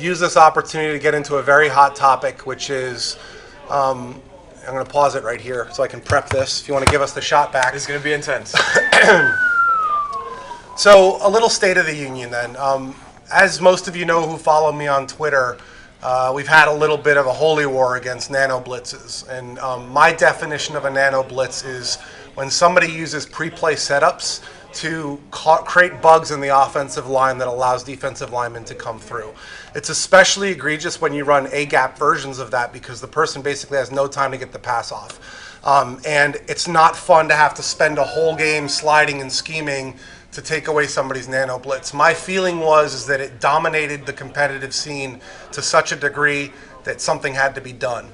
use this opportunity to get into a very hot topic, which is, I'm going to pause it right here so I can prep this. If you want to give us the shot back. It's going to be intense. So a little State of the Union then. As most of you know who follow me on Twitter, we've had a little bit of a holy war against nano blitzes. And my definition of a nano blitz is when somebody uses pre-play setups to create bugs in the offensive line that allows defensive linemen to come through. It's especially egregious when you run A-gap versions of that because the person basically has no time to get the pass off. And it's not fun to have to spend a whole game sliding and scheming to take away somebody's nano blitz. My feeling is that it dominated the competitive scene to such a degree that something had to be done.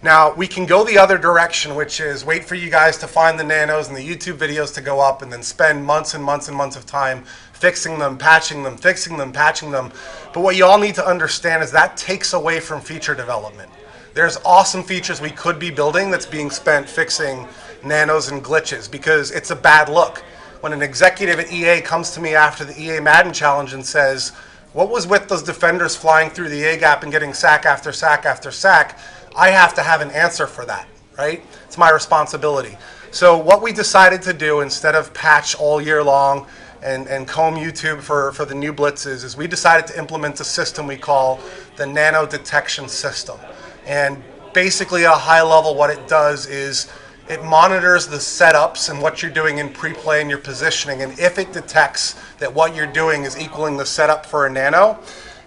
Now, we can go the other direction, which is wait for you guys to find the nanos and the YouTube videos to go up and then spend months and months and months of time fixing them, patching them, fixing them, patching them. But what you all need to understand is that takes away from feature development. There's awesome features we could be building that's being spent fixing nanos and glitches because it's a bad look. When an executive at EA comes to me after the EA Madden challenge and says, what was with those defenders flying through the A-gap and getting sack after sack after sack, I have to have an answer for that, right? It's my responsibility. So what we decided to do instead of patch all year long and comb YouTube for the new blitzes is we decided to implement a system we call the nano detection system. And basically at a high level what it does is it monitors the setups and what you're doing in pre-play and your positioning. And if it detects that what you're doing is equaling the setup for a nano,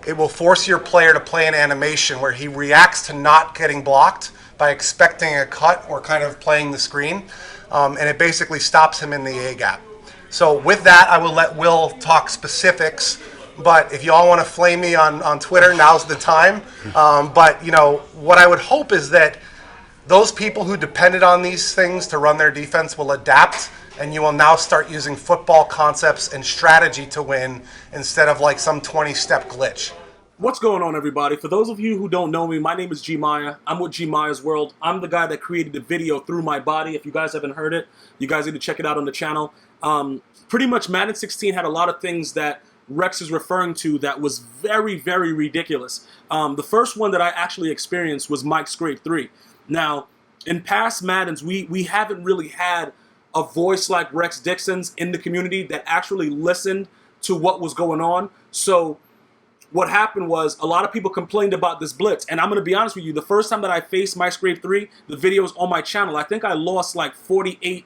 it will force your player to play an animation where he reacts to not getting blocked by expecting a cut or kind of playing the screen. And it basically stops him in the A-gap. So with that, I will let Will talk specifics. But if you all want to flame me on Twitter, now's the time. But, you know, what I would hope is that those people who depended on these things to run their defense will adapt, and you will now start using football concepts and strategy to win instead of like some 20-step glitch. What's going on, everybody? For those of you who don't know me, my name is Gmia. I'm with GmiasWorld. I'm the guy that created the video Through My Body. If you guys haven't heard it, you guys need to check it out on the channel. Pretty much Madden 16 had a lot of things that Rex is referring to that was very, very ridiculous. The first one that I actually experienced was Mike Scrape 3. Now, in past Maddens, we haven't really had a voice like Rex Dixon's in the community that actually listened to what was going on. So what happened was a lot of people complained about this blitz. And I'm going to be honest with you, the first time that I faced Mike Scrape 3, the video was on my channel. I think I lost like 48-3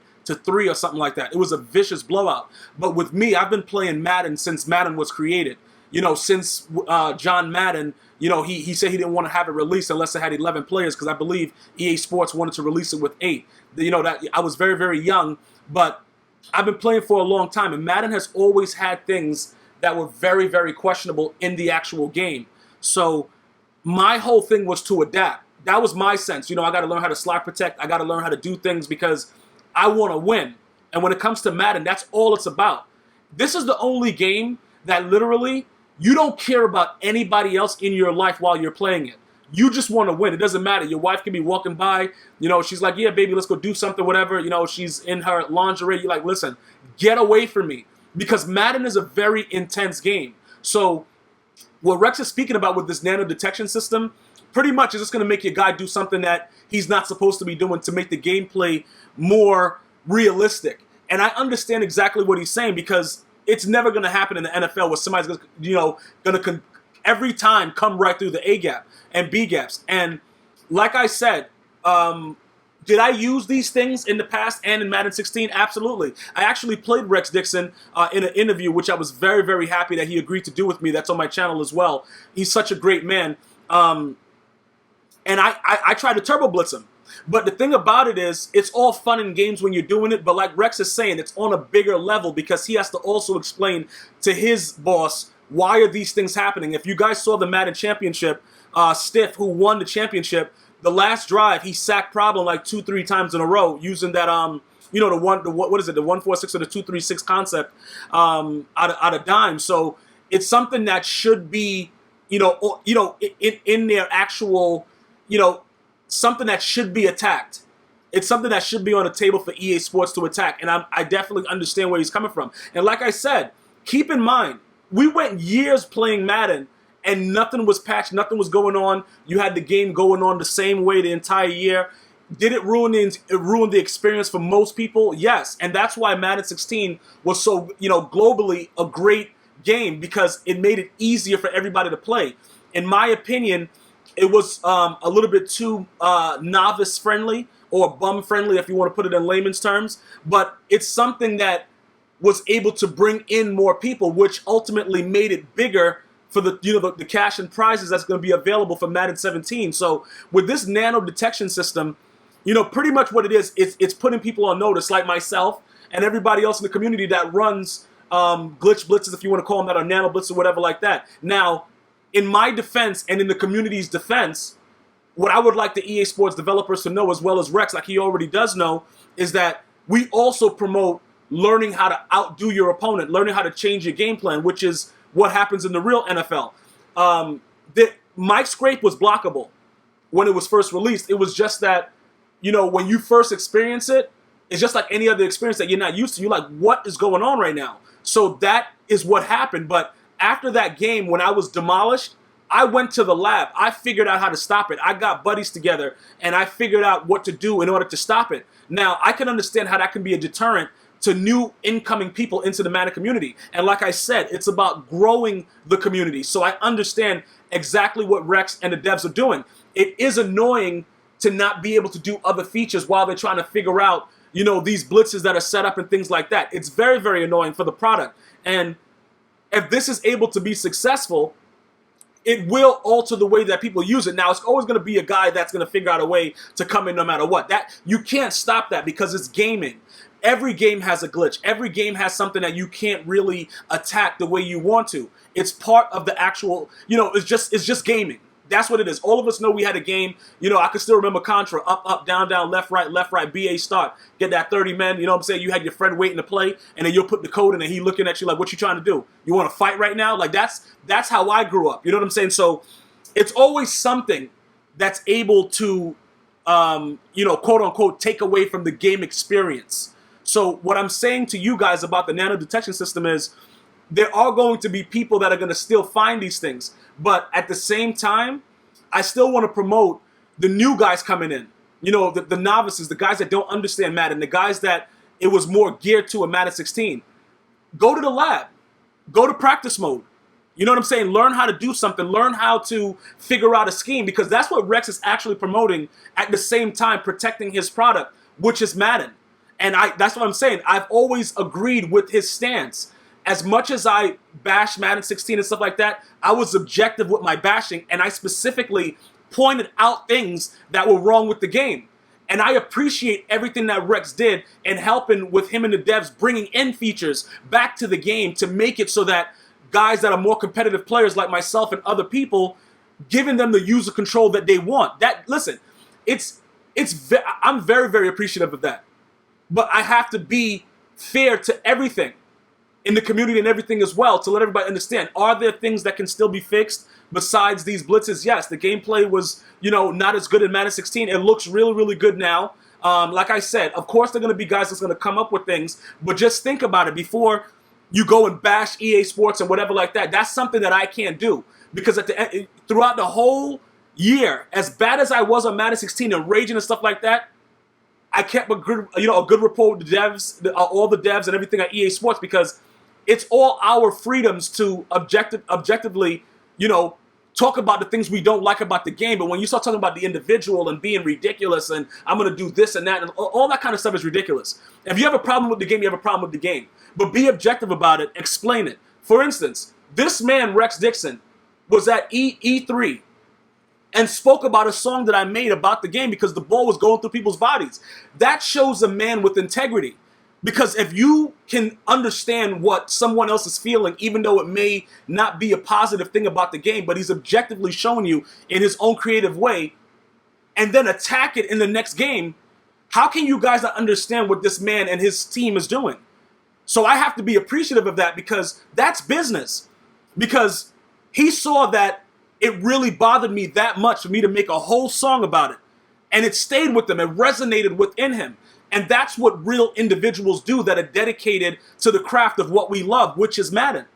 or something like that. It was a vicious blowout. But with me, I've been playing Madden since Madden was created. You know, since John Madden, you know, he said he didn't want to have it released unless it had 11 players because I believe EA Sports wanted to release it with 8. You know, that I was very, very young, but I've been playing for a long time, and Madden has always had things that were very, very questionable in the actual game. So my whole thing was to adapt. That was my sense. You know, I got to learn how to slide protect. I got to learn how to do things because I want to win. And when it comes to Madden, that's all it's about. This is the only game that literally you don't care about anybody else in your life while you're playing it. You just want to win. It doesn't matter. Your wife can be walking by. You know, she's like, yeah, baby, let's go do something, whatever. You know, she's in her lingerie. You're like, listen, get away from me. Because Madden is a very intense game. So what Rex is speaking about with this nano detection system pretty much is just going to make your guy do something that he's not supposed to be doing to make the gameplay more realistic. And I understand exactly what he's saying because it's never going to happen in the NFL where somebody's going to, you know, every time come right through the A gap and B gaps. And like I said, did I use these things in the past and in Madden 16? Absolutely. I actually played Rex Dixon in an interview, which I was very, very happy that he agreed to do with me. That's on my channel as well. He's such a great man. And I tried to turbo blitz him. But the thing about it is, it's all fun and games when you're doing it, but like Rex is saying, it's on a bigger level because he has to also explain to his boss, why are these things happening? If you guys saw the Madden Championship, Stiff, who won the championship, the last drive, he sacked Problem like 2-3 times in a row using that, you know, what is it, the 1-4-6 or the 2-3-6 concept out of dime. So it's something that should be, you know, in their actual, you know, something that should be attacked. It's something that should be on the table for EA Sports to attack, and I definitely understand where he's coming from. And like I said, keep in mind, we went years playing Madden, and nothing was patched, nothing was going on. You had the game going on the same way the entire year. Did it ruin the experience for most people? Yes, and that's why Madden 16 was so, globally a great game, because it made it easier for everybody to play. In my opinion, it was a little bit too novice friendly, or bum friendly if you want to put it in layman's terms, but it's something that was able to bring in more people, which ultimately made it bigger for the cash and prizes that's going to be available for Madden 17. So with this nano detection system, pretty much what it is, it's putting people on notice, like myself and everybody else in the community that runs glitch blitzes, if you want to call them that, or nano blitzes or whatever like that. Now, in my defense and in the community's defense, what I would like the EA Sports developers to know, as well as Rex, like he already does know, is that we also promote learning how to outdo your opponent, learning how to change your game plan, which is what happens in the real NFL. Mike Scrape was blockable when it was first released. It was just that, when you first experience it, it's just like any other experience that you're not used to. You're like, what is going on right now? So that is what happened. But after that game, when I was demolished, I went to the lab. I figured out how to stop it. I got buddies together, and I figured out what to do in order to stop it. Now, I can understand how that can be a deterrent to new incoming people into the Madden community. And like I said, it's about growing the community. So I understand exactly what Rex and the devs are doing. It is annoying to not be able to do other features while they're trying to figure out, these blitzes that are set up and things like that. It's very, very annoying for the product. And if this is able to be successful, it will alter the way that people use it. Now, it's always going to be a guy that's going to figure out a way to come in no matter what. That you can't stop that, because it's gaming. Every game has a glitch. Every game has something that you can't really attack the way you want to. It's part of the actual, it's just gaming. That's what it is. All of us know we had a game. I can still remember Contra, up, up, down, down, left, right, BA start. Get that 30 men, you know what I'm saying? You had your friend waiting to play, and then you'll put the code in, and he looking at you like, what you trying to do? You want to fight right now? Like, that's how I grew up. You know what I'm saying? So it's always something that's able to, quote unquote, take away from the game experience. So what I'm saying to you guys about the nano detection system is, there are going to be people that are going to still find these things. But at the same time, I still want to promote the new guys coming in. The novices, the guys that don't understand Madden, the guys that it was more geared to in Madden 16. Go to the lab. Go to practice mode. You know what I'm saying? Learn how to do something. Learn how to figure out a scheme, because that's what Rex is actually promoting, at the same time protecting his product, which is Madden. And that's what I'm saying. I've always agreed with his stance. As much as I bash Madden 16 and stuff like that, I was objective with my bashing, and I specifically pointed out things that were wrong with the game. And I appreciate everything that Rex did in helping with him and the devs bringing in features back to the game to make it so that guys that are more competitive players like myself and other people, giving them the user control that they want. Listen, I'm very, very appreciative of that. But I have to be fair to everything in the community and everything as well, to let everybody understand, are there things that can still be fixed besides these blitzes? Yes, the gameplay was, not as good in Madden 16. It looks really, really good now. Like I said, of course there are going to be guys that's going to come up with things, but just think about it before you go and bash EA Sports and whatever like that. That's something that I can't do, because at the end, throughout the whole year, as bad as I was on Madden 16 and raging and stuff like that, I kept a good rapport with the devs, all the devs and everything at EA Sports, because it's all our freedoms to objectively, talk about the things we don't like about the game. But when you start talking about the individual and being ridiculous and I'm going to do this and that, and all that kind of stuff is ridiculous. If you have a problem with the game, you have a problem with the game. But be objective about it. Explain it. For instance, this man, Rex Dickson, was at E3 and spoke about a song that I made about the game because the ball was going through people's bodies. That shows a man with integrity. Because if you can understand what someone else is feeling, even though it may not be a positive thing about the game, but he's objectively showing you in his own creative way, and then attack it in the next game, how can you guys not understand what this man and his team is doing? So I have to be appreciative of that, because that's business. Because he saw that it really bothered me that much for me to make a whole song about it. And it stayed with him. It resonated within him. And that's what real individuals do that are dedicated to the craft of what we love, which is Madden.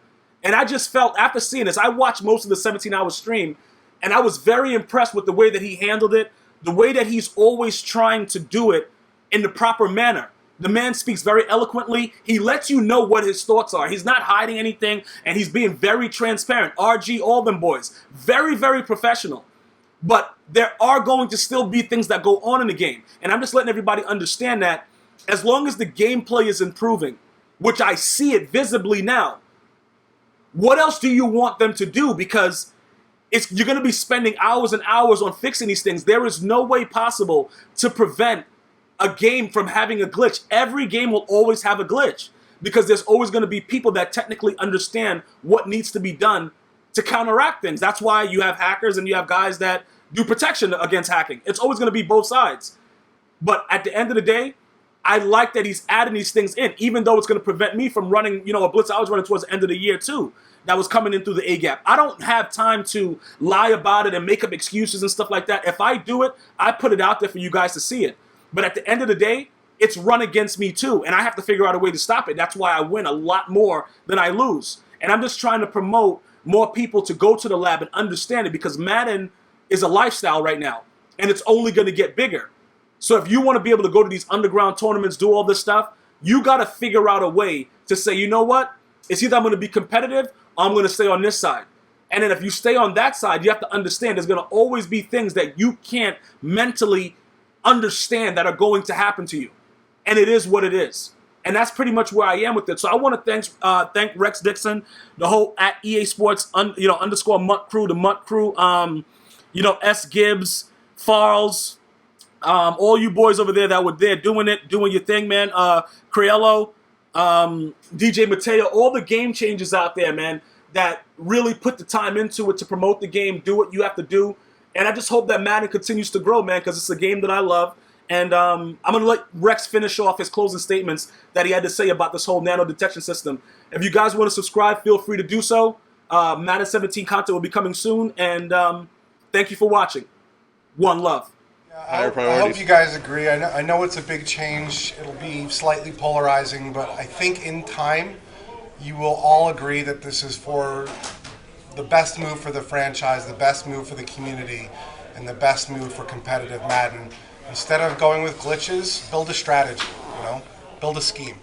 And I just felt, after seeing this, I watched most of the 17-hour stream, and I was very impressed with the way that he handled it, the way that he's always trying to do it in the proper manner. The man speaks very eloquently. He lets you know what his thoughts are. He's not hiding anything, and he's being very transparent. RG, all them boys. Very, very professional. But there are going to still be things that go on in the game. And I'm just letting everybody understand that as long as the gameplay is improving, which I see it visibly now, what else do you want them to do? Because you're going to be spending hours and hours on fixing these things. There is no way possible to prevent a game from having a glitch. Every game will always have a glitch because there's always going to be people that technically understand what needs to be done to counteract things. That's why you have hackers and you have guys that do protection against hacking. It's always going to be both sides. But at the end of the day, I like that he's adding these things in, even though it's going to prevent me from running, a blitz I was running towards the end of the year too, that was coming in through the A-gap. I don't have time to lie about it and make up excuses and stuff like that. If I do it, I put it out there for you guys to see it. But at the end of the day, it's run against me too, and I have to figure out a way to stop it. That's why I win a lot more than I lose. And I'm just trying to promote more people to go to the lab and understand it, because Madden is a lifestyle right now, and it's only going to get bigger. So if you want to be able to go to these underground tournaments, do all this stuff, you got to figure out a way to say, you know what? It's either I'm going to be competitive or I'm going to stay on this side. And then if you stay on that side, you have to understand there's going to always be things that you can't mentally understand that are going to happen to you. And it is what it is. And that's pretty much where I am with it. So I want to thank Rex Dixon, the whole at EA Sports, underscore Mutt Crew, the Mutt Crew, S. Gibbs, Farles, all you boys over there that were there doing your thing, man. Criello, DJ Mateo, all the game changers out there, man, that really put the time into it to promote the game, do what you have to do. And I just hope that Madden continues to grow, man, because it's a game that I love. And I'm going to let Rex finish off his closing statements that he had to say about this whole nano detection system. If you guys want to subscribe, feel free to do so. Madden 17 content will be coming soon. And thank you for watching. One love. I hope you guys agree. I know it's a big change. It'll be slightly polarizing, but I think in time you will all agree that this is for the best move for the franchise, the best move for the community, and the best move for competitive Madden. Instead of going with glitches, build a strategy, build a scheme.